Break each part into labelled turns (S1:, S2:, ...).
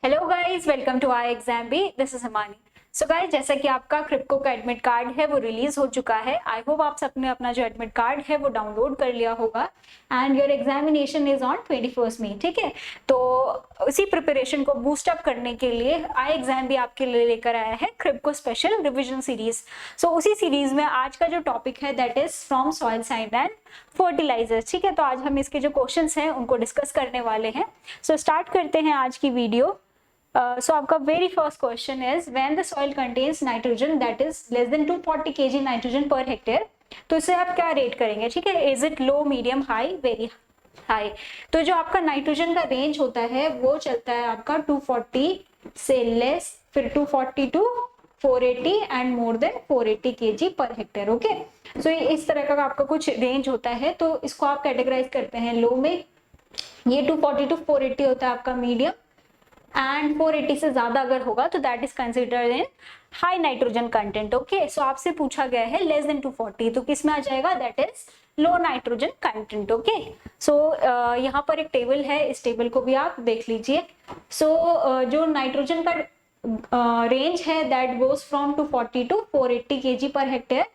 S1: Hello guys, welcome to I exam B. This is Himani. So guys, जैसा कि आपका क्रिप्को का एडमिट कार्ड है वो रिलीज हो चुका है। आई होप आप सबने अपना जो एडमिट कार्ड है वो डाउनलोड कर लिया होगा and your examination is on 21 मई। ठीक है, तो उसी प्रिपरेशन को बूस्ट अप करने के लिए आई एग्जाम बी आपके लिए लेकर आया है क्रिप्को स्पेशल रिविजन सीरीज। सो उसी सीरीज में आज का जो टॉपिक है that is from soil science and fertilizers. ठीक है, तो आज हम इसके जो क्वेश्चंस हैं उनको डिस्कस करने वाले हैं। सो स्टार्ट करते हैं आज की वीडियो। So आपका very first question is when the soil contains nitrogen that is less then 240 kg nitrogen per hectare, तो इसे आप क्या रेट करेंगे? ठीक है, is it low, medium, high, very high. तो जो आपका नाइट्रोजन का रेंज होता है वो चलता है आपका 240 से लेस, फिर 240 to 480 and more than 480 kg पर हेक्टेयर। ओके, सो इस तरह का आपका कुछ रेंज होता है, तो इसको आप कैटेगराइज करते हैं लो में। ये 240 टू 480 होता है आपका मीडियम, एंड 480 से ज्यादा अगर होगा तो that is considered in high nitrogen content. Okay, so आपसे पूछा गया है लेस देन 240, तो किस में आ जाएगा? That is low nitrogen content. Okay, so यहाँ पर एक टेबल है, इस टेबल को भी आप देख लीजिए। सो जो नाइट्रोजन का रेंज है that goes from 240 to 480 kg पर हेक्टेयर,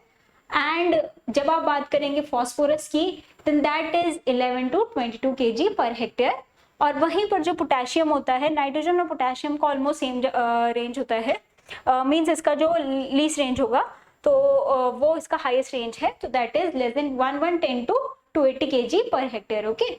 S1: एंड जब आप बात करेंगे फॉस्फोरस की then that is 11 to 22 kg पर हेक्टेयर। और वहीं पर जो पोटेशियम होता है, नाइट्रोजन और पोटेशियम का ऑलमोस्ट सेम रेंज होता है, मींस इसका जो लीस्ट रेंज होगा तो वो इसका हाईएस्ट रेंज है, तो that is less than 1110 to 280 kg पर हेक्टेयर। ओके,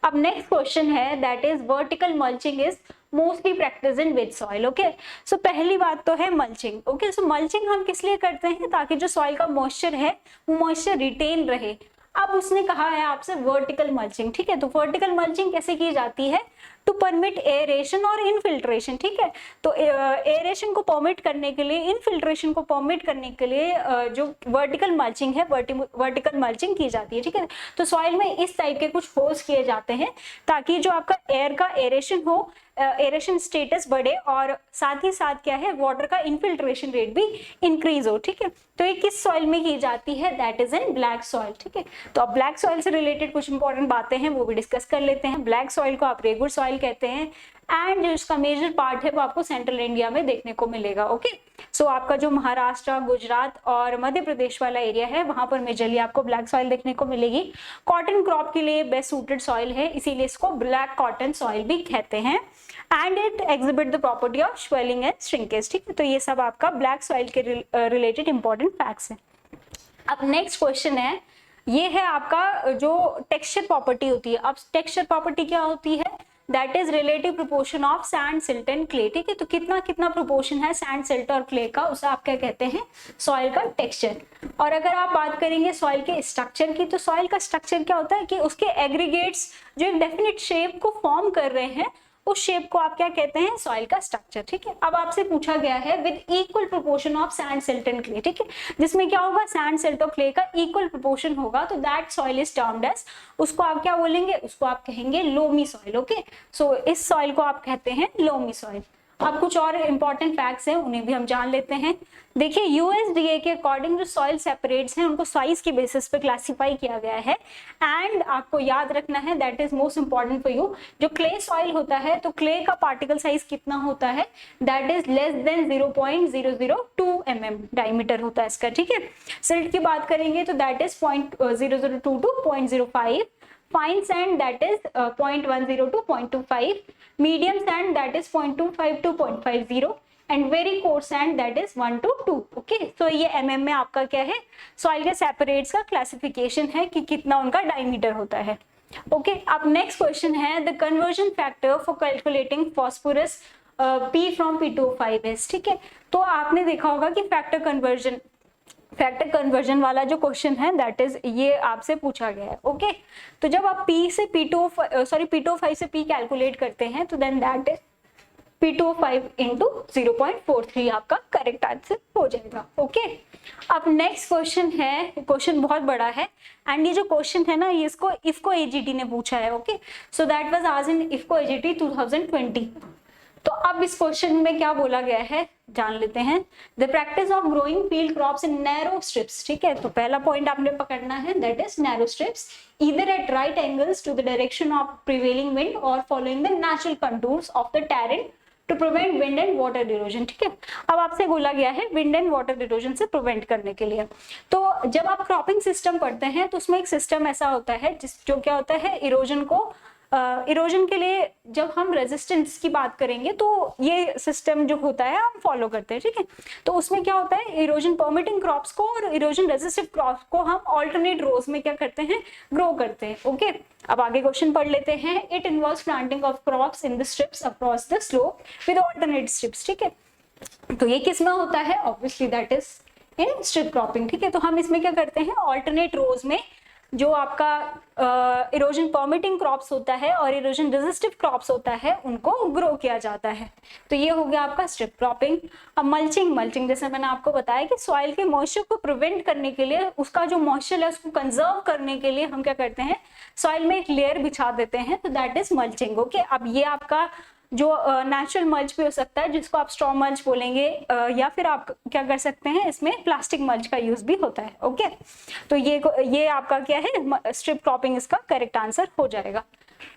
S1: अब नेक्स्ट क्वेश्चन है that is vertical mulching is mostly practice in with soil. Okay, so पहली बात तो है मल्चिंग। ओके, सो मल्चिंग हम किस लिए करते हैं? ताकि जो सॉइल का मॉइस्चर है वो मॉइस्चर रिटेन रहे। अब उसने कहा है आपसे वर्टिकल मल्चिंग। ठीक है, तो वर्टिकल मल्चिंग कैसे की जाती है? टू परमिट एरेशन और इनफिल्ट्रेशन। ठीक है, तो एरेशन को परमिट करने के लिए, इनफिल्ट्रेशन को परमिट करने के लिए जो वर्टिकल मल्चिंग है, वर्टिकल मल्चिंग की जाती है। ठीक है, तो सॉइल में इस टाइप के कुछ होल्स किए जाते हैं ताकि जो आपका एयर का एरेशन हो, एरेशन स्टेटस बढ़े, और साथ ही साथ क्या है, वाटर का इनफिल्ट्रेशन रेट भी इंक्रीज हो। ठीक है, तो ये किस सॉइल में की जाती है? That is in black soil. ठीक है, तो अब ब्लैक सॉइल से रिलेटेड कुछ इंपॉर्टेंट बातें हैं वो भी डिस्कस कर लेते हैं। ब्लैक सॉइल को आप रेगुलर सॉइल कहते हैं, एंड जो इसका मेजर पार्ट है वो आपको सेंट्रल इंडिया में देखने को मिलेगा। ओके, सो आपका जो महाराष्ट्र, गुजरात और मध्य प्रदेश वाला एरिया है वहां पर मेजरली आपको ब्लैक सॉइल देखने को मिलेगी। कॉटन क्रॉप के लिए बेस्ट सूटेड सॉइल है, इसीलिए इसको ब्लैक कॉटन सॉइल भी कहते हैं, and it exhibit the property of swelling and shrinkage. ठीक है, तो ये सब आपका ब्लैक सॉइल के रिलेटेड इंपॉर्टेंट फैक्ट्स हैं। अब नेक्स्ट क्वेश्चन है, ये है आपका जो टेक्सचर प्रॉपर्टी होती है। अब टेक्सचर प्रॉपर्टी क्या होती है? That is relative proportion of sand, silt and clay. ठीक है, तो कितना कितना प्रोपोर्शन है सैंड, सिल्ट और क्ले का, उसे आप क्या कहते हैं? सॉइल का टेक्सचर। और अगर आप बात करेंगे सॉइल के स्ट्रक्चर की, तो सॉइल का स्ट्रक्चर क्या होता है कि उसके एग्रीगेट्स जो एक डेफिनेट शेप को फॉर्म कर रहे हैं, उस शेप को आप क्या कहते हैं? सॉइल का स्ट्रक्चर। ठीक है, अब आपसे पूछा गया है with equal proportion of sand, silt and clay. ठीक है, जिसमें क्या होगा? सैंड, सिल्ट और क्ले का इक्वल प्रोपोर्शन होगा, तो that soil is termed as, उसको आप क्या बोलेंगे? उसको आप कहेंगे लोमी सॉइल। ओके, सो इस सॉइल को आप कहते हैं लोमी सॉइल। अब कुछ और इंपॉर्टेंट फैक्ट्स हैं, उन्हें भी हम जान लेते हैं। देखिए, यूएसडीए के अकॉर्डिंग जो सॉइल सेपरेट्स हैं उनको साइज के बेसिस पे क्लासिफाई किया गया है, एंड आपको याद रखना है that is most important for you. जो क्ले सॉइल होता है तो क्ले का पार्टिकल साइज कितना होता है? That is less then 0.002 mm diameter होता है इसका। ठीक है, सिल्ट की बात करेंगे तो that is 0.002 to 0.05, fine sand that is 0.10 to 0.25, medium sand that is 0.25 to 0.50, and very coarse sand that is 1 to 2. Okay, so ये mm में आपका क्या है? सॉइल के सेपरेट्स का क्लासिफिकेशन है कि कितना उनका डायमीटर होता है। ओके, अब नेक्स्ट क्वेश्चन है the conversion factor for calculating phosphorus P from P2O5 is। ठीक है, तो आपने देखा होगा कि फैक्टर कन्वर्जन वाला जो क्वेश्चन है दैट इज ये आपसे पूछा गया है। ओके, तो जब आप P से P2O5 से P कैलकुलेट करते हैं तो then that is P2O5 into 0.43 आपका करेक्ट आंसर हो जाएगा। ओके, अब नेक्स्ट क्वेश्चन है, क्वेश्चन बहुत बड़ा है, एंड ये जो क्वेश्चन है ना, ये इसको इफको एजीटी ने पूछा है। Okay, so that was asked in IFFCO AGT 2020। तो अब इस क्वेश्चन में क्या बोला गया है जान लेते हैं। The practice of growing field crops in narrow strips. ठीक है, तो पहला पॉइंट आपने पकड़ना है that is narrow strips either at right angles to the direction of prevailing wind और following the natural contours of the terrain to prevent wind and water erosion. ठीक है, अब आपसे बोला गया है विंड एंड वाटर इरोजन से prevent करने के लिए। तो जब आप क्रॉपिंग सिस्टम पढ़ते हैं तो उसमें एक सिस्टम ऐसा होता है जो क्या होता है, इरोजन को इरोजन के लिए जब हम रेजिस्टेंस की बात करेंगे तो ये सिस्टम जो होता है हम फॉलो करते हैं। ठीक है, तो उसमें क्या होता है, इरोजन परमिटिंग क्रॉप्स को और इरोजन रेजिस्टिव क्रॉप्स को हम ऑल्टरनेट रोज में क्या करते हैं, ग्रो करते हैं। ओके, अब आगे क्वेश्चन पढ़ लेते हैं। It involves planting of crops in the strips across the slope with alternate strips. ठीक है, तो ये किस में होता है, obviously that is in strip cropping. ठीक है, तो हम इसमें क्या करते हैं, ऑल्टरनेट रोज में जो आपका इरोजन परमिटिंग क्रॉप्स होता है और इरोजन रेजिस्टिव क्रॉप्स होता है उनको ग्रो किया जाता है। तो ये हो गया आपका स्ट्रिप क्रॉपिंग। अब मल्चिंग जैसे मैंने आपको बताया कि सॉइल के मॉइस्चर को प्रिवेंट करने के लिए, उसका जो मॉइस्चर है उसको कंजर्व करने के लिए हम क्या करते हैं, सॉइल में एक लेयर बिछा देते हैं, तो दैट इज मल्चिंग। ओके, अब ये आपका जो नेचुरल मल्च भी हो सकता है जिसको आप स्ट्रॉ मल्च बोलेंगे, या फिर आप क्या कर सकते हैं, इसमें प्लास्टिक मल्च का यूज भी होता है। ओके, तो ये आपका क्या है, स्ट्रिप क्रॉपिंग इसका करेक्ट आंसर हो जाएगा।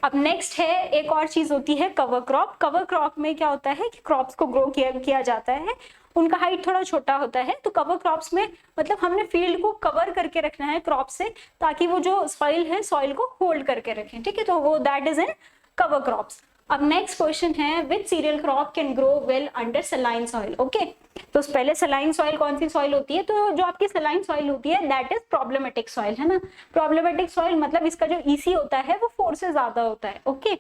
S1: अब नेक्स्ट है, एक और चीज होती है कवर क्रॉप। कवर क्रॉप में क्या होता है कि क्रॉप्स को ग्रो किया जाता है, उनका हाइट थोड़ा छोटा होता है। तो कवर क्रॉप्स में मतलब हमने फील्ड को कवर करके रखना है क्रॉप से, ताकि वो जो सॉइल है सॉइल को होल्ड करके रखें। ठीक है, तो वो that is in cover crops. अब नेक्स्ट क्वेश्चन है, which cereal crop can grow well under saline soil. Okay, तो पहले सलाइन सॉइल कौन सी सॉइल होती है, तो जो आपकी सलाइन सॉइल होती है दैट इज प्रॉब्लमेटिक सॉइल, है ना। प्रॉब्लमेटिक सॉइल मतलब इसका जो ईसी होता है वो 4 से ज्यादा होता है। ओके,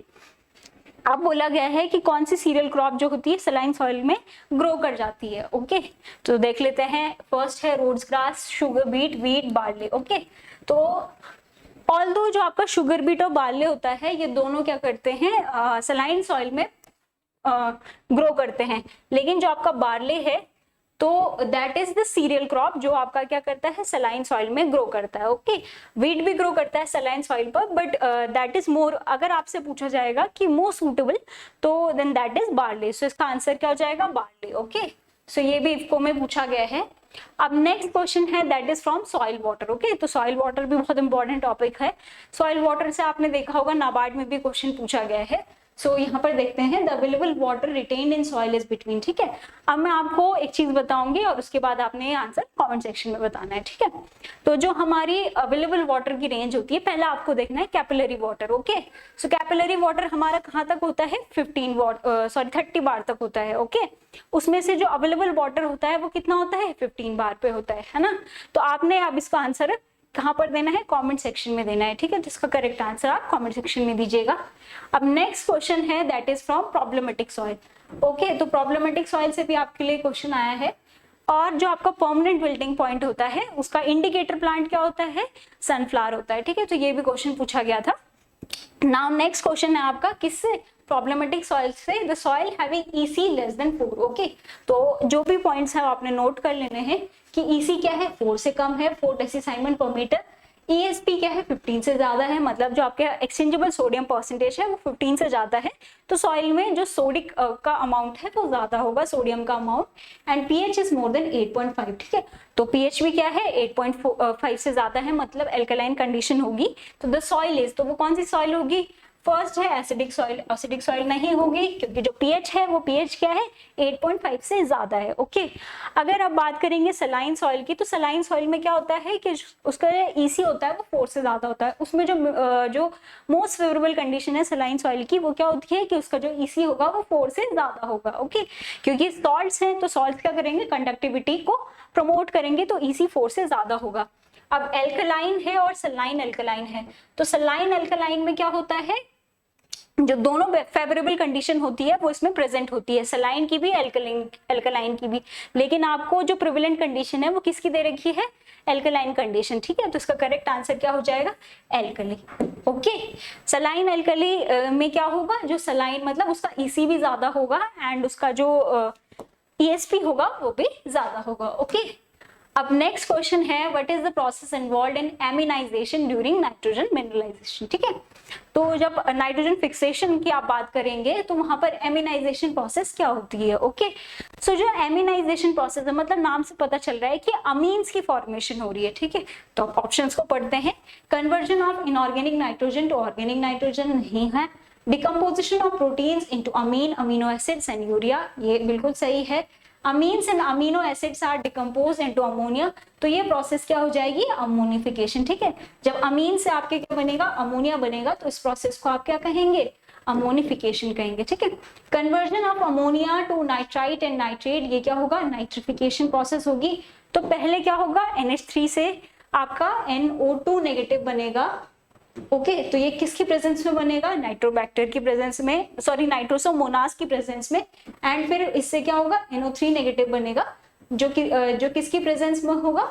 S1: अब बोला गया है कि कौन सी सीरियल क्रॉप जो होती है सलाइन सॉइल में ग्रो कर जाती है। ओके, तो देख लेते हैं। फर्स्ट है Rhodes grass, sugar beet, wheat, barley. Okay, तो ऑल्दो जो आपका शुगर बीट और बार्ले होता है ये दोनों क्या करते हैं, सलाइन सॉइल में ग्रो करते हैं, लेकिन जो आपका बार्ले है तो that is the cereal crop जो आपका क्या करता है, सलाइन सॉइल में ग्रो करता है। ओके, व्हीट भी ग्रो करता है सलाइन सॉइल पर, बट दैट इज मोर, अगर आपसे पूछा जाएगा कि मोर सूटेबल तो देन दैट इज बार्ले। सो इसका आंसर क्या हो जाएगा, बार्ले। ओके, सो ये भी इफको में पूछा गया है। अब नेक्स्ट क्वेश्चन है that is from soil water. Okay, तो सॉइल वाटर भी बहुत इंपॉर्टेंट टॉपिक है। सॉइल वाटर से आपने देखा होगा नाबार्ड में भी क्वेश्चन पूछा गया है। सो यहाँ पर देखते हैं, the available water retained in soil is between. ठीक है, अब मैं आपको एक चीज बताऊंगी और उसके बाद आपने ये आंसर कमेंट सेक्शन में बताना है। ठीक है, तो जो हमारी अवेलेबल वाटर की रेंज होती है, पहला आपको देखना है कैपिलरी वाटर। ओके, सो कैपिलरी वाटर हमारा कहाँ तक होता है, 30 बार तक होता है। ओके, उसमें से जो अवेलेबल वाटर होता है वो कितना होता है, 15 बार पे होता है ना। तो आपने अब इसका आंसर कहाँ पर देना है, कमेंट सेक्शन में देना है। ठीक है, तो इसका करेक्ट आंसर आप कमेंट सेक्शन में दीजिएगा। अब नेक्स्ट क्वेश्चन है that is from problematic soil. Okay, तो प्रॉब्लमेटिक सॉइल से भी आपके लिए क्वेश्चन आया है, और जो आपका परमानेंट विल्टिंग पॉइंट होता है उसका इंडिकेटर प्लांट क्या होता है, सनफ्लावर होता है। ठीक है, तो ये भी क्वेश्चन पूछा गया था। नाउ नेक्स्ट क्वेश्चन है आपका किससे, प्रॉब्लमेटिक सॉइल से, the soil having EC less than 4। Okay, तो जो भी पॉइंट्स है आपने नोट कर लेने हैं कि ईसी क्या है, 4 से कम है, 4 डेसीसाइमन पर मीटर। ESP क्या है, 15 से ज्यादा है, मतलब जो आपके एक्सचेंजेबल सोडियम परसेंटेज है वो 15 से ज्यादा है, तो सॉइल में जो सोडिक का अमाउंट है वो ज्यादा होगा, सोडियम का amount. And pH is more than 8.5। ठीक है, तो pH भी क्या है, 8.5 से ज्यादा है, मतलब एल्कलाइन कंडीशन होगी। तो द सॉइल इज, तो वो कौन सी सॉइल होगी, फर्स्ट है एसिडिक सॉइल। एसिडिक सॉइल नहीं होगी क्योंकि जो pH है वो pH क्या है, 8.5 से ज्यादा है। ओके, अगर आप बात करेंगे सलाइन सॉइल की, तो सलाइन सॉइल में क्या होता है कि उसका EC होता है वो 4 से ज्यादा होता है। उसमें जो मोस्ट फेवरेबल कंडीशन है सलाइन सॉइल की वो क्या होती है कि उसका जो EC होगा वो 4 से ज्यादा होगा। ओके, क्योंकि सॉल्ट्स हैं तो सॉल्ट्स क्या करेंगे, कंडक्टिविटी को प्रमोट करेंगे, तो EC 4 से ज्यादा होगा। अब एल्कलाइन है और सलाइन एल्कलाइन है, तो सलाइन एल्कलाइन में क्या होता है, जो दोनों फेवरेबल कंडीशन होती है वो इसमें प्रेजेंट होती है, सलाइन की भी एल्कलाइन की भी, लेकिन आपको जो प्रिवेलेंट कंडीशन है वो किसकी दे रखी है, एल्कलाइन कंडीशन। ठीक है, तो इसका करेक्ट आंसर क्या हो जाएगा, एल्कली। ओके, सलाइन एल्कली में क्या होगा, जो सलाइन मतलब उसका EC भी ज्यादा होगा एंड उसका जो ESP होगा वो भी ज्यादा होगा। ओके, अब नेक्स्ट क्वेश्चन है what is the process involved in aminization during nitrogen mineralization. ठीक है, तो जब नाइट्रोजन फिक्सेशन की आप बात करेंगे तो वहां पर एमिनाइजेशन प्रोसेस क्या होती है। ओके, सो जो एमिनाइजेशन प्रोसेस है, मतलब नाम से पता चल रहा है कि अमीन्स की फॉर्मेशन हो रही है। ठीक है, तो ऑप्शंस को पढ़ते हैं। Conversion of inorganic nitrogen to organic nitrogen नहीं है, decomposition of proteins into amine, amino acids and urea, ये बिल्कुल सही है। Amines and amino acids are decompose into ammonia, तो ये प्रोसेस क्या हो जाएगी, अमोनिफिकेशन, ठीक है। जब अमीन से आपके क्या बनेगा, अमोनिया बनेगा, तो इस प्रोसेस को आप क्या कहेंगे, अमोनिफिकेशन कहेंगे, ठीक है। Conversion of ammonia to nitrite and nitrate, ये क्या होगा, नाइट्रिफिकेशन प्रोसेस होगी। तो पहले क्या होगा, NH3 से आपका NO2 नेगेटिव बनेगा, ओके। तो ये किसकी प्रेजेंस में बनेगा, नाइट्रोबैक्टर की प्रेजेंस में, सॉरी नाइट्रोसोमोनास की प्रेजेंस में। एंड फिर इससे क्या होगा, NO3 नेगेटिव बनेगा, जो किसकी प्रेजेंस में होगा,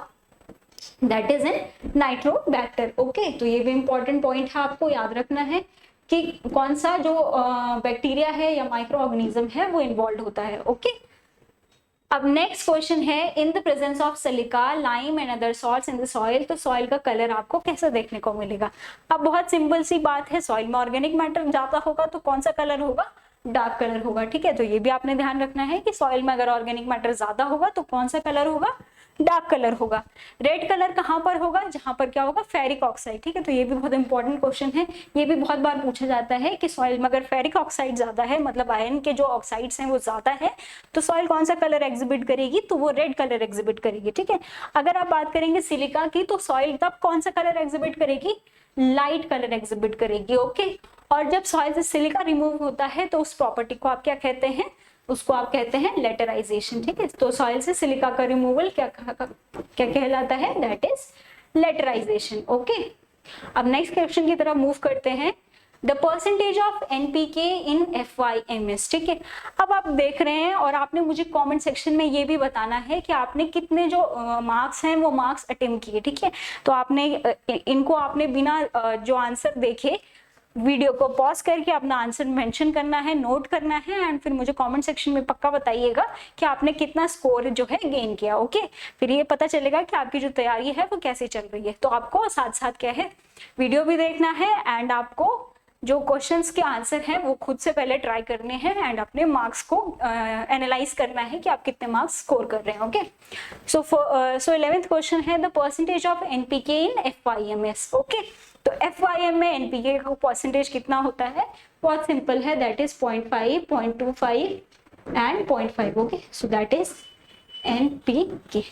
S1: that is in Nitrobacter, okay. तो ये भी इंपॉर्टेंट पॉइंट है, आपको याद रखना है कि कौन सा जो बैक्टीरिया है या माइक्रो ऑर्गेनिज्म है वो इन्वॉल्व होता है, ओके। अब नेक्स्ट क्वेश्चन है, in the presence of silica, lime and other salts in the soil, तो सॉइल का कलर आपको कैसा देखने को मिलेगा। अब बहुत सिंपल सी बात है, सॉइल में ऑर्गेनिक मैटर ज्यादा होगा तो कौन सा कलर होगा, डार्क कलर होगा, ठीक है। तो ये भी आपने ध्यान रखना है कि सॉइल में अगर ऑर्गेनिक मैटर ज्यादा होगा तो कौन सा कलर होगा, डार्क कलर होगा। रेड कलर कहाँ पर होगा, जहां पर क्या होगा, फेरिक ऑक्साइड, ठीक है। तो ये भी बहुत इंपॉर्टेंट क्वेश्चन है, ये भी बहुत बार पूछा जाता है कि सॉइल में अगर फेरिक ऑक्साइड ज्यादा है, मतलब आयरन के जो ऑक्साइड्स हैं वो ज्यादा है, तो सॉइल कौन सा कलर एग्जिबिट करेगी, तो वो रेड कलर एग्जिबिट करेगी, ठीक है। अगर आप बात करेंगे सिलिका की, तो सॉइल तब कौन सा कलर एग्जिबिट करेगी, लाइट कलर एग्जिबिट करेगी, ओके। और जब सॉइल से सिलिका रिमूव होता है तो उस प्रॉपर्टी को आप क्या कहते हैं, उसको आप कहते हैं लेटराइजेशन, ठीक है। तो सॉइल से सिलिका का रिमूवल क्या कहलाता है, दैट इज लेटराइजेशन, ओके। अब नेक्स्ट क्वेश्चन की तरफ मूव करते हैं, the percentage of NPK in FYMS, ठीक है। अब आप देख रहे हैं और आपने मुझे कमेंट सेक्शन में ये भी बताना है कि आपने कितने जो मार्क्स हैं वो मार्क्स अटेम्प्ट किए, ठीक है। तो आपने इनको आपने बिना जो आंसर देखे वीडियो को पॉज करके अपना आंसर मेंशन करना है, नोट करना है, एंड फिर मुझे कमेंट सेक्शन में पक्का बताइएगा कि आपने कितना स्कोर जो है गेन किया, ओके। फिर ये पता चलेगा कि आपकी जो तैयारी है वो कैसे चल रही है। तो आपको साथ साथ क्या है, वीडियो भी देखना है एंड आपको जो क्वेश्चंस के आंसर हैं वो खुद से पहले ट्राई करने हैं एंड अपने मार्क्स को एनालाइज करना है कि आप कितने मार्क्स स्कोर कर रहे हैं, ओके। सो 11th क्वेश्चन है, the percentage of NPK in FYMS, okay. तो FYM में NPK का परसेंटेज कितना होता है, बहुत सिंपल है, that is 0.5, 0.25 and 0.5, okay. So that is NPK,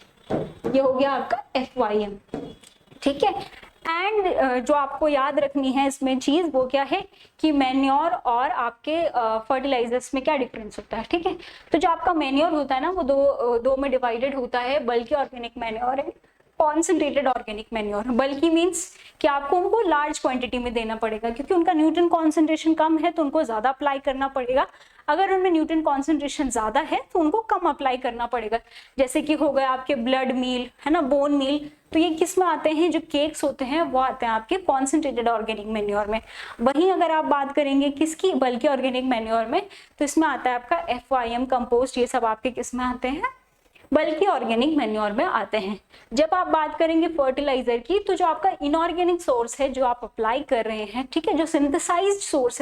S1: ये हो गया आपका FYM, ठीक है। एंड जो आपको याद रखनी है इसमें चीज वो क्या है कि मैन्योर और आपके फर्टिलाइजर्स में क्या डिफरेंस होता है, ठीक है। तो जो आपका मैन्योर होता है ना वो दो में डिवाइडेड होता है, बल्कि organic manure and concentrated organic manure. बल्कि मीन्स कि आपको उनको लार्ज क्वांटिटी में देना पड़ेगा, क्योंकि उनका न्यूट्रिएंट कॉन्सेंट्रेशन कम है तो उनको ज्यादा अप्लाई करना पड़ेगा। अगर उनमें न्यूट्रिएंट कॉन्सेंट्रेशन ज्यादा है तो उनको कम अप्लाई करना पड़ेगा। जैसे कि हो गए आपके ब्लड मील है ना, बोन मील, तो ये किस में आते हैं, जो केक्स होते हैं वो आते हैं आपके कॉन्सेंट्रेटेड ऑर्गेनिक मैन्योर में। वहीं अगर आप बात करेंगे किसकी, बल्कि ऑर्गेनिक मैन्योर में, तो इसमें आता है आपका FYM कंपोस्ट, ये सब आपके किस में आते हैं, बल्कि ऑर्गेनिक मैन्योर में आते हैं। जब आप बात करेंगे फर्टिलाइजर की, तो जो आपका इनऑर्गेनिक सोर्स है जो आप अप्लाई कर रहे हैं, ठीक है, जो सिंथेसाइज्ड सोर्स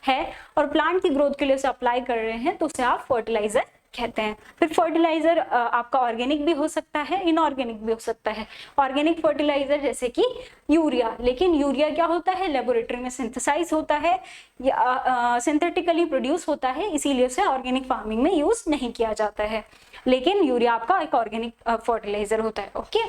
S1: है और प्लांट की ग्रोथ के लिए उसे अप्लाई कर रहे हैं, तो उसे आप फर्टिलाइजर कहते हैं। फिर फर्टिलाइजर आपका ऑर्गेनिक भी हो सकता है, इनऑर्गेनिक भी हो सकता है। ऑर्गेनिक फर्टिलाइजर जैसे कि यूरिया, लेकिन यूरिया क्या होता है, लेबोरेटरी में सिंथेसाइज होता है या सिंथेटिकली प्रोड्यूस होता है, इसीलिए उसे ऑर्गेनिक फार्मिंग में यूज नहीं किया जाता है। लेकिन यूरिया आपका एक ऑर्गेनिक फर्टिलाइजर होता है, ओके।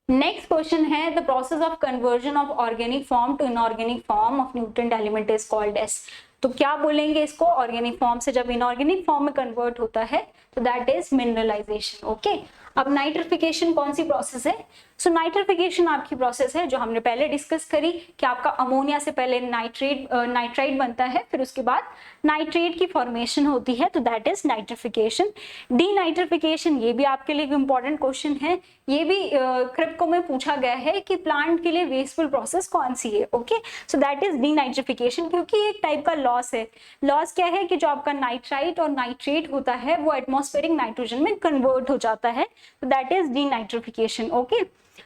S1: नेक्स्ट क्वेश्चन है, the process of conversion of organic form to inorganic form of nutrient element is called as, तो क्या बोलेंगे इसको, ऑर्गेनिक फॉर्म से जब इनऑर्गेनिक फॉर्म में कन्वर्ट होता है तो दैट इज मिनरलाइजेशन, ओके। अब नाइट्रिफिकेशन कौन सी प्रोसेस है, सो नाइट्रिफिकेशन आपकी प्रोसेस है जो हमने पहले डिस्कस करी कि आपका अमोनिया से पहले नाइट्राइट बनता है, फिर उसके बाद नाइट्रेट की फॉर्मेशन होती है, तो दैट इज नाइट्रिफिकेशन। डीनाइट्रिफिकेशन, ये भी आपके लिए इंपॉर्टेंट क्वेश्चन है, ये भी क्रिप्को में पूछा गया है कि प्लांट के लिए वेस्टफुल प्रोसेस कौन सी है, okay. So that is denitrification, क्योंकि एक टाइप का लॉस है। लॉस क्या है कि जो आपका नाइट्राइट और नाइट्रेट होता है वो एटमॉस्फेरिक नाइट्रोजन में कन्वर्ट हो जाता है, तो that is denitrification, okay.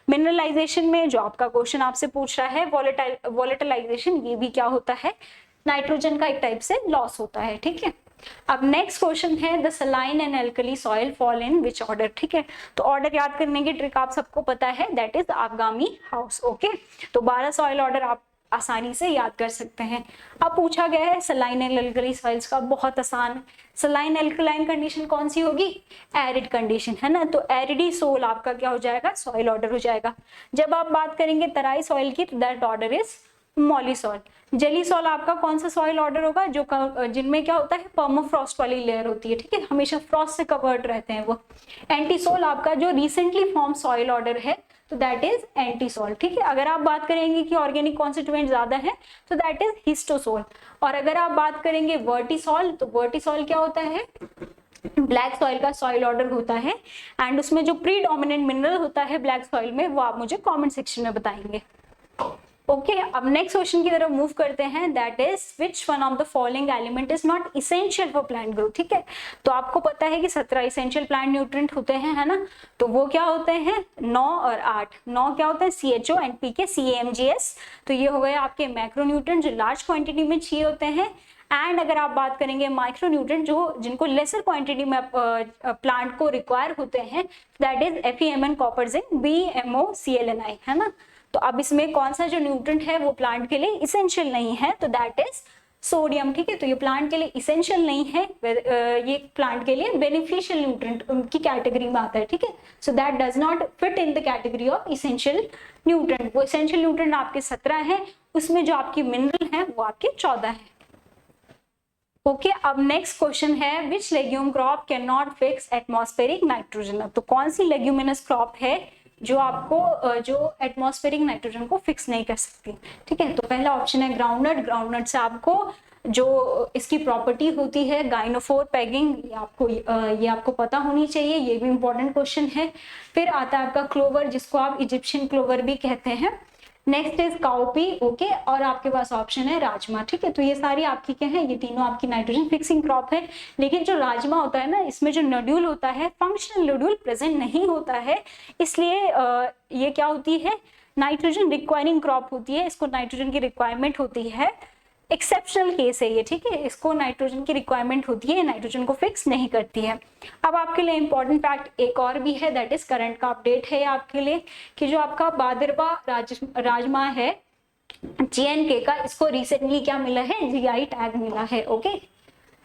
S1: Mineralization में जो आपका क्वेश्चन आपसे पूछ रहा है वोलेटिलाइजेशन, ये भी क्या होता है, नाइट्रोजन का एक टाइप से लॉस होता है, ठीक है। अब नेक्स्ट क्वेश्चन है, the saline and alkali soil fall in which order, ठीक है। तो ऑर्डर याद करने की ट्रिक आप सबको पता है, दैट इज आगामी हाउस, ओके। तो 12 सॉइल ऑर्डर आसानी से याद कर सकते हैं। अब पूछा गया है सलाइन एंड अल्कली सॉइल्स का, बहुत आसान। सलाइन अल्कलाइन कंडीशन कौन सी होगी? एरिड कंडीशन, है ना। तो एरिडी सोल आपका क्या हो जाएगा? सॉइल ऑर्डर हो जाएगा। जब आप बात करेंगे तराई सॉइल की, तो दैट ऑर्डर इज मॉलीसॉल। जेलीसॉल आपका कौन सा सॉइल ऑर्डर होगा? जो जिनमें क्या होता है? पर्माफ्रॉस्ट वाली लेयर होती है, ठीक है, हमेशा फ्रॉस्ट से कवर्ड रहते हैं वो। एंटीसोल आपका जो रिसेंटली फॉर्म सॉइल ऑर्डर है, तो दैट इज एंटीसोल, ठीक है। अगर आप बात करेंगे कि ऑर्गेनिक कॉन्स्टिट्यूएंट ज्यादा है, तो दैट इज हिस्टोसोल। और अगर आप बात करेंगे वर्टिसोल, तो वर्टिसोल क्या होता है? ब्लैक सॉइल का सॉइल ऑर्डर होता है, एंड उसमें जो प्रीडोमिनेंट मिनरल होता है ब्लैक सॉइल में, वो आप मुझे कमेंट सेक्शन में बताएंगे। ओके, अब नेक्स्ट क्वेश्चन की तरफ मूव करते हैं, that is which one of the following element is not essential for plant growth, ठीक है। तो आपको पता है कि 17 इसेंशियल प्लांट न्यूट्रिएंट होते हैं, है ना। तो वो क्या होते हैं? 9 और 8। 9 क्या होता है? CHO, NPK, CAMGS। तो ये हो गए आपके मैक्रो न्यूट्रिएंट जो लार्ज क्वांटिटी में चाहिए होते हैं। एंड अगर आप बात करेंगे माइक्रो न्यूट्रिएंट जो जिनको लेसर क्वांटिटी में प्लांट को रिक्वायर होते हैं, that is FeMn, copper, zinc, BMO, ClNi, है ना। तो अब इसमें कौन सा जो न्यूट्रिएंट है वो प्लांट के लिए इसेंशियल नहीं है, तो दैट इज सोडियम, ठीक है। तो ये प्लांट के लिए इसेंशियल नहीं है, ये प्लांट के लिए बेनिफिशियल न्यूट्रिएंट उनकी कैटेगरी में आता है, ठीक है। So that does not fit in the category of essential nutrient. वो इसेंशियल न्यूट्रिएंट आपके 17 है, उसमें जो आपकी मिनरल है वो आपके 14 है। ओके, अब नेक्स्ट क्वेश्चन है, which legume crop can not fix atmospheric nitrogen. तो कौन सी लेग्यूमिनस क्रॉप है जो आपको जो एटमॉस्फेरिक नाइट्रोजन को फिक्स नहीं कर सकती, ठीक है। तो पहला ऑप्शन है ग्राउंडनट। ग्राउंडनट से आपको जो इसकी प्रॉपर्टी होती है गाइनोफोर पैगिंग, ये आपको पता होनी चाहिए, ये भी इंपॉर्टेंट क्वेश्चन है। फिर आता है आपका क्लोवर, जिसको आप इजिप्शियन क्लोवर भी कहते हैं। नेक्स्ट इज काउपी, ओके, और आपके पास ऑप्शन है राजमा, ठीक है। तो ये सारी आपकी क्या है? ये तीनों आपकी नाइट्रोजन फिक्सिंग क्रॉप है। लेकिन जो राजमा होता है ना, इसमें जो नोड्यूल होता है, फंक्शनल नोड्यूल प्रेजेंट नहीं होता है, इसलिए ये क्या होती है? नाइट्रोजन रिक्वायरिंग क्रॉप होती है, इसको नाइट्रोजन की रिक्वायरमेंट होती है। एक्सेप्शनल केस है ये, ठीक है, इसको नाइट्रोजन की रिक्वायरमेंट होती है, नाइट्रोजन को फिक्स नहीं करती है। अब आपके लिए इंपॉर्टेंट फैक्ट एक और भी है, दैट इज करंट का अपडेट है आपके लिए, कि जो आपका बादरवा राजमा है JNK का, इसको रिसेंटली क्या मिला है? GI टैग मिला है। ओके,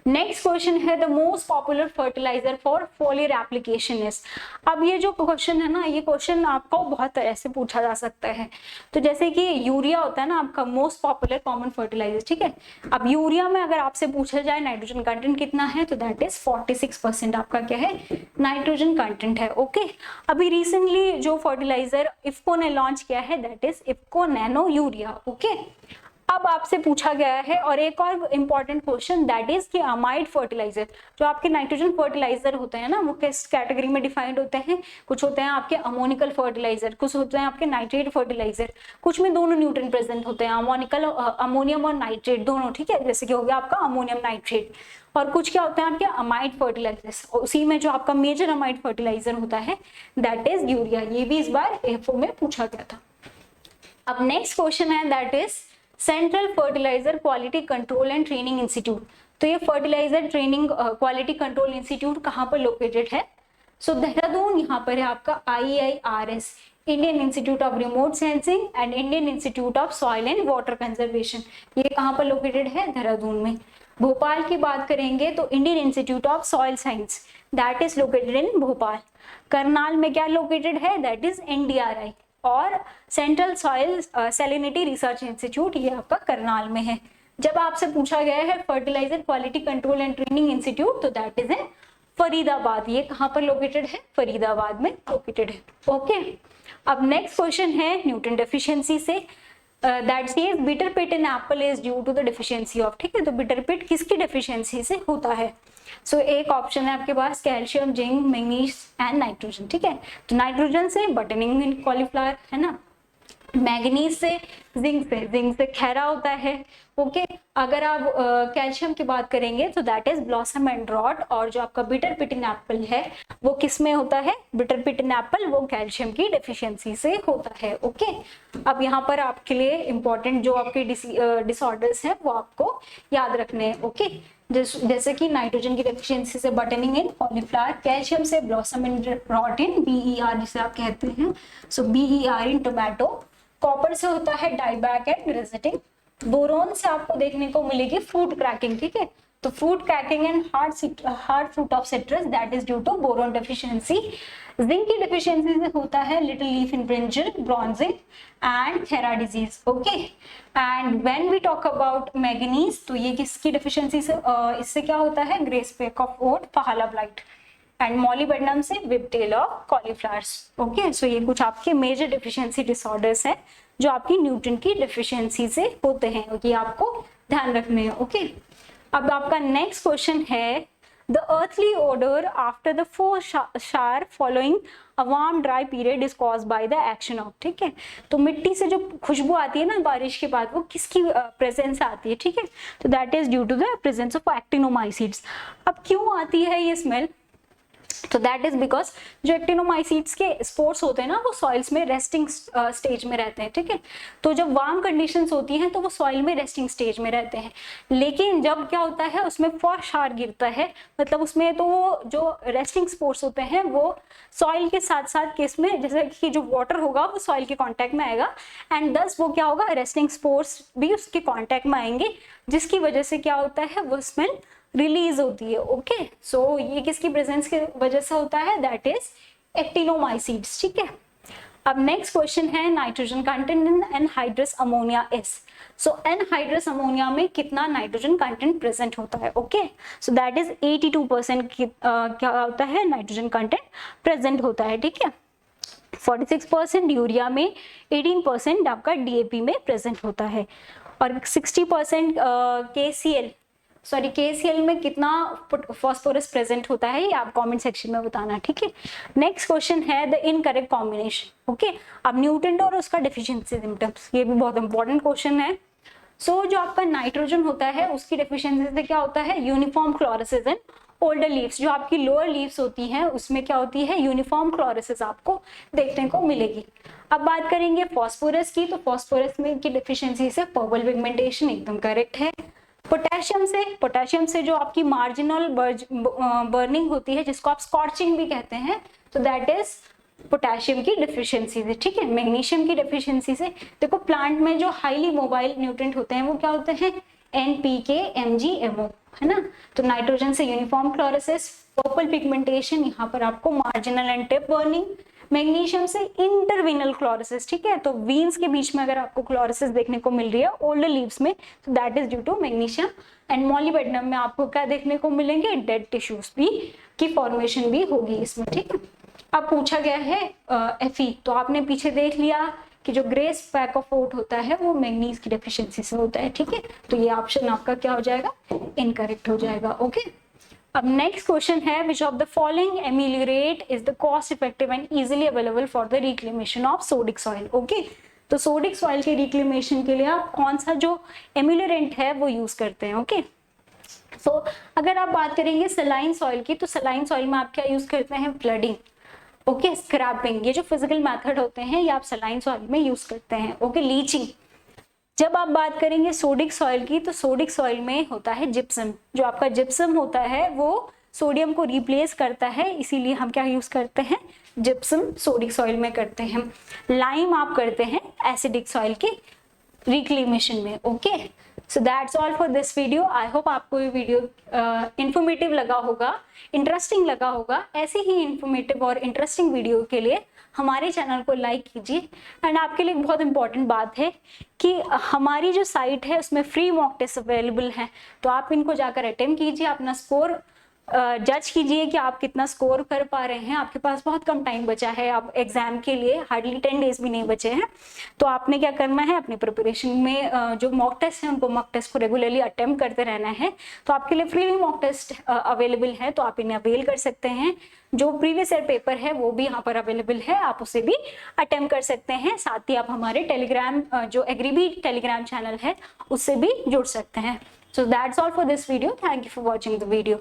S1: नेक्स्ट क्वेश्चन है, the most popular fertilizer for foliar application is. अब ये जो क्वेश्चन है ना, ये क्वेश्चन आपको बहुत तरह से पूछा जा सकता है। तो जैसे कि यूरिया होता है ना आपका मोस्ट पॉपुलर कॉमन फर्टिलाइजर, ठीक है। अब यूरिया में अगर आपसे पूछा जाए नाइट्रोजन कंटेंट कितना है, तो दैट इज 46% आपका क्या है? नाइट्रोजन कंटेंट है। ओके, अभी रिसेंटली जो फर्टिलाइजर इफ्को ने लॉन्च किया है, that is IFFCO nano urea. Okay, अब आपसे पूछा गया है और एक और इंपॉर्टेंट क्वेश्चन, दैट इज कि अमाइड फर्टिलाइजर, जो आपके नाइट्रोजन फर्टिलाइजर होते हैं ना, वो किस कैटेगरी में डिफाइंड होते हैं? कुछ होते हैं आपके अमोनिकल फर्टिलाइजर, कुछ होते हैं आपके नाइट्रेट फर्टिलाइजर, कुछ में दोनों न्यूट्रिएंट प्रेजेंट होते हैं, अमोनिकल, अमोनियम और नाइट्रेट दोनों, ठीक है। जैसे कि हो गया आपका अमोनियम नाइट्रेट। और कुछ क्या होते हैं आपके अमाइड फर्टिलाइजर्स, उसी में जो आपका मेजर अमाइड फर्टिलाइजर होता है दैट इज यूरिया। ये भी इस बार एफओ में पूछा गया था। अब नेक्स्ट क्वेश्चन है, that is central fertilizer quality control and training institute. तो ये fertilizer training quality control institute कहाँ पर लोकेटेड है? सो देहरादून यहाँ पर है आपका IIRS, Indian institute of remote sensing and Indian institute of soil and water conservation. ये कहाँ पर लोकेटेड है? देहरादून में। भोपाल की बात करेंगे तो Indian institute of soil science, that is located in Bhopal. Karnal में क्या लोकेटेड है? That is NDRI। और central soil salinity research institute, ये आपका करनाल में है। जब आपसे पूछा गया है fertilizer quality control and training institute, तो दैट इज इन फरीदाबाद। ये कहाँ पर लोकेटेड है? फरीदाबाद में लोकेटेड है। ओके, अब नेक्स्ट क्वेश्चन है न्यूट्रिएंट डेफिशिएंसी से, that says bitter pit in apple is due to the deficiency of, ठीक है। तो बिटर पिट किसकी डेफिशिएंसी से होता है? सो एक ऑप्शन है आपके पास calcium, zinc, manganese and nitrogen, ठीक है। तो नाइट्रोजन से बटनिंग इन कॉलीफ्लावर, है ना। मैग्नीज से, जिंक से खैरा होता है। ओके, अगर आप कैल्शियम की बात करेंगे तो that is blossom end rot. और जो आपका बिटर पिटिन एप्पल है वो किस में होता है? बिटर पिटिन एप्पल वो कैल्शियम की डेफिशिएंसी से होता है। ओके, अब यहाँ पर आपके लिए इंपॉर्टेंट जो आपके डिसऑर्डर्स हैं वो आपको याद रखने हैं। ओके, जैसे कि नाइट्रोजन की डेफिशिएंसी से बटनिंग इन कॉलीफ्लावर, कैल्शियम से blossom end rot in BER जिसे आप कहते हैं, so BER in tomato, copper से होता है डाईबैक एंड रेजिटिंग, बोरोन से आपको देखने को मिलेगी फ्रूट क्रैकिंग, ठीक है, तो fruit cracking and hard fruit of citrus that is due to boron deficiency. Zinc की डेफिशिएंसी से होता है little leaf in brinjal, bronzing and khaira disease, okay. And when we talk about manganese, तो ये किसकी डेफिशिएंसी से इससे क्या होता है, grey speck of oat, pahala blight, and molybdenum से whiptail of cauliflowers, okay. So ये कुछ आपके मेजर डेफिशिएंसी डिसऑर्डर्स हैं जो आपकी न्यूट्रिएंट की डेफिशिएंसी से होते हैं, ये आपको ध्यान रखने हैं, ओके। अब आपका नेक्स्ट क्वेश्चन है the earthly odor after the first shower following a warm dry period is caused by the action of, ठीक है, तो मिट्टी से जो खुशबू आती है ना बारिश के बाद, वो किसकी प्रेजेंस आती है, ठीक है, तो that is due to the presence of actinomycetes. अब क्यों आती है ये स्मेल, तो दैट इज बिकॉज जो एक्टिनोमाइसीड्स के स्पोर्स होते हैं ना वो सॉइल्स में रेस्टिंग स्टेज में रहते हैं, ठीक है, तो जब वार्म कंडीशंस होती हैं तो वो सॉइल में रेस्टिंग स्टेज में रहते हैं, लेकिन जब क्या होता है उसमें फर्स्ट शावर गिरता है, मतलब उसमें तो वो जो रेस्टिंग स्पोर्स होते हैं वो सॉइल के साथ साथ केस में जैसे कि जो वाटर होगा वो सॉइल के कॉन्टैक्ट में आएगा, एंड दस वो क्या होगा, रेस्टिंग स्पोर्स भी उसके कॉन्टैक्ट में आएंगे, जिसकी वजह से क्या होता है वो स्मेल रिलीज होती है, ओके। सो ये किसकी प्रेजेंस की वजह से होता है, दैट इज एक्टिनोमाइसीड्स, ठीक है। अब नेक्स्ट क्वेश्चन है nitrogen content in anhydrous ammonia is, so anhydrous ammonia में कितना नाइट्रोजन कंटेंट प्रेजेंट होता है, ओके, सो दैट इज 82% क्या होता है, नाइट्रोजन कंटेंट प्रेजेंट होता है, ठीक है। 46% यूरिया में, 18% आपका डीएपी में प्रेजेंट होता है, और 60% KCl में कितना फॉस्फोरस प्रेजेंट होता है, ये आप कमेंट सेक्शन में बताना, ठीक है। नेक्स्ट क्वेश्चन है द इनकरेक्ट कॉम्बिनेशन, ओके। अब न्यूट्रिएंट और उसका डेफिशिएंसी सिम्टम्स, ये भी बहुत इंपॉर्टेंट क्वेश्चन है। सो जो आपका नाइट्रोजन होता है उसकी डेफिशिएंसी से क्या होता है, uniform chlorosis in older leaves, जो आपकी लोअर लीव्स होती हैं उसमें क्या होती है, यूनिफॉर्म क्लोरोसिस आपको देखने को मिलेगी। अब बात करेंगे फॉस्फोरस की, तो फॉस्फोरस में की डेफिशिएंसी से पर्पल पिगमेंटेशन एकदम करेक्ट है। पोटेशियम से जो आपकी मार्जिनल बर्निंग होती है जिसको आप स्कॉर्चिंग भी कहते हैं, तो दैट इज पोटेशियम की डेफिशिएंसी से, ठीक है। मैग्नीशियम की डेफिशिएंसी से, देखो प्लांट में जो हाईली मोबाइल न्यूट्रिएंट होते हैं वो क्या होते हैं, NPK, Mg, MO, है ना, तो नाइट्रोजन से यूनिफॉर्म क्लोरोसिस, पर्पल पिगमेंटेशन, यहाँ पर आपको marginal and tip burning, magnesium से इंटरवीनल क्लोरोसिस, ठीक है, तो वीन्स के बीच में अगर आपको क्लोरोसिस देखने को मिल रही है ओल्डर लीव्स में, तो that is due to magnesium, and मॉलीबेडनम में आपको क्या देखने को मिलेंगे, डेड टिश्यूज भी की फॉर्मेशन भी होगी इसमें, ठीक है। अब पूछा गया है Fe, तो आपने पीछे देख लिया कि जो ग्रे स्पैक ऑफ ओट होता है वो मैंगनीज की डेफिशिएंसी से होता है, ठीक है, तो ये ऑप्शन आपका क्या हो जाएगा, इनकरेक्ट हो जाएगा, ओके। अब नेक्स्ट क्वेश्चन है which of the following ameliorate is the cost effective and easily available for the reclamation of sodic soil, okay. तो सोडिक सॉइल के रिक्लेमेशन के लिए आप कौन सा जो एमिलियोरेंट है वो यूज करते हैं, ओके। सो अगर आप बात करेंगे सलाइन सॉइल की, तो सलाइन सॉइल में आप क्या यूज करते हैं, फ्लडिंग, ओके, स्क्रैपिंग, ये जो फिजिकल मेथड होते हैं ये आप सलाइन सॉइल में यूज करते हैं, ओके। लीचिंग, जब आप बात करेंगे सोडिक सॉइल की, तो सोडिक सॉइल में होता है जिप्सम, जो आपका जिप्सम होता है वो सोडियम को रिप्लेस करता है, इसीलिए हम क्या यूज करते हैं, जिप्सम सोडिक सॉइल में करते हैं। लाइम आप करते हैं एसिडिक सॉइल के रिक्लेमेशन में, okay. So that's all for this video. I hope आपको ये वीडियो इंफॉर्मेटिव लगा होगा, इंटरेस्टिंग लगा होगा। ऐसे ही इंफॉर्मेटिव और इंटरेस्टिंग वीडियो के लिए हमारे चैनल को लाइक कीजिए। एंड आपके लिए एक बहुत इंपॉर्टेंट बात है कि हमारी जो साइट है उसमें फ्री मॉक टेस्ट अवेलेबल है, तो आप इनको जाकर अटेम्प्ट कीजिए, अपना स्कोर जज कीजिए कि आप कितना स्कोर कर पा रहे हैं। आपके पास बहुत कम टाइम बचा है, आप एग्जाम के लिए हार्डली 10 डेज भी नहीं बचे हैं, तो आपने क्या करना है, अपनी प्रिपरेशन में जो मॉक टेस्ट है उनको मॉक टेस्ट को रेगुलरली अटेम्प्ट करते रहना है। तो आपके लिए फ्री मॉक टेस्ट अवेलेबल है, तो आप इन्हें अवेल कर सकते हैं। जो प्रीवियस ईयर पेपर है वो भी यहाँ पर अवेलेबल है, आप उसे भी अटेम्प्ट कर सकते हैं। साथ ही आप हमारे टेलीग्राम जो एग्रीबी टेलीग्राम चैनल है उससे भी जुड़ सकते हैं। So that's all for this video. Thank you for watching the video.